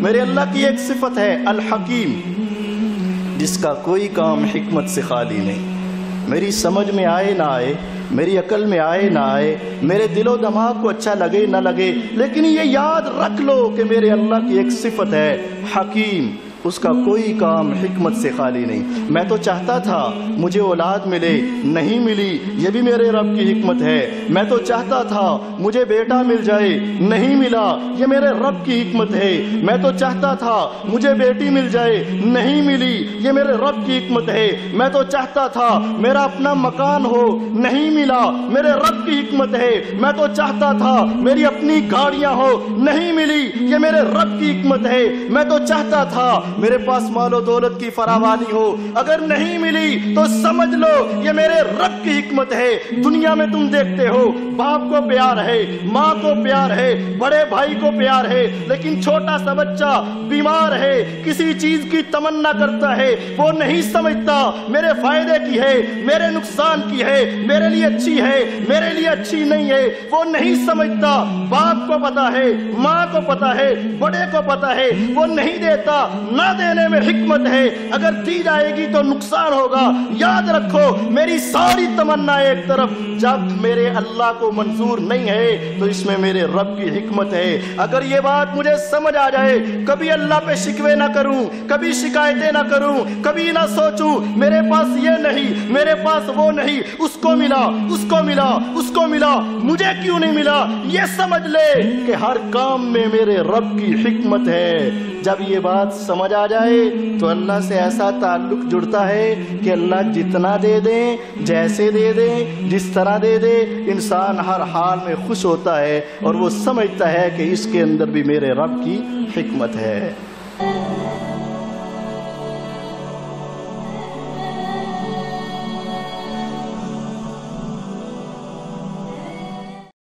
میرے اللہ کی ایک صفت ہے الحکیم، جس کا کوئی کام حکمت سے خالی نہیں۔ میری سمجھ میں آئے نہ آئے، میری عقل میں آئے نہ آئے، میرے دل و دماغ کو اچھا لگے نہ لگے، لیکن یہ یاد رکھ لو کہ میرے اللہ کی ایک صفت ہے حکیم، اس کا کوئی کام حکمت سے خالی نہیں۔ میں تو چاہتا تھا مجھے اولاد ملے، نہیں ملی، یہ بھی میرے رب کی حکمت ہے۔ میں تو چاہتا تھا مجھے بیٹا مل جائے، نہیں ملا، یہ میرے رب کی حکمت ہے۔ میں تو چاہتا تھا مجھے بیٹی مل جائے، نہیں ملی، یہ میرے رب کی حکمت ہے۔ میں تو چاہتا تھا میرا اپنا مکان ہو، نہیں ملا، میرے رب کی حکمت ہے۔ میں تو چاہتا تھا میری اپنی گاڑیاں ہو، نہیں ملی، یہ میرے رب کی حکمت ہے۔ میں تو چاہتا تھا میرے پاس مال و دولت کی فراوانی ہو، اگر نہیں ملی تو سمجھ لو یہ میرے رب کی حکمت ہے۔ دنیا میں تم دیکھتے ہو باپ کو پیار ہے، ماں کو پیار ہے، بڑے بھائی کو پیار ہے، لیکن چھوٹا سا بچہ بیمار ہے، کسی چیز کی تمنا کرتا ہے، وہ نہیں سمجھتا میرے فائدے کی ہے، میرے نقصان کی ہے، میرے لیے اچھی ہے، میرے لیے اچھی نہیں ہے، وہ نہیں سمجھتا۔ باپ کو پتا ہے، ماں کو پتا ہے، بڑے کو پتا ہے، وہ نہیں دیتا۔ نہ دینے میں حکمت ہے، اگر دی جائے گی تو نقصان ہوگا۔ یاد رکھو میری ساری تمنا ایک طرف، جب میرے اللہ کو منظور نہیں ہے تو اس میں میرے رب کی حکمت ہے۔ اگر یہ بات مجھے سمجھ آ جائے، کبھی اللہ پہ شکوے نہ کروں، کبھی شکایتیں نہ کروں، کبھی نہ سوچوں میرے پاس یہ نہیں، میرے پاس وہ نہیں، اس کو ملا، اس کو ملا، اس کو ملا، مجھے کیوں نہیں ملا، یہ سمجھ لے کہ ہر کام میں میرے رب کی حکمت ہے۔ جب یہ بات سمجھ آ جائے تو اللہ سے ایسا تعلق جڑتا ہے کہ اللہ جتنا دے دیں، جیسے دے دیں، جس طرح دے دے، انسان ہر حال میں خوش ہوتا ہے، اور وہ سمجھتا ہے کہ اس کے اندر بھی میرے رب کی حکمت ہے۔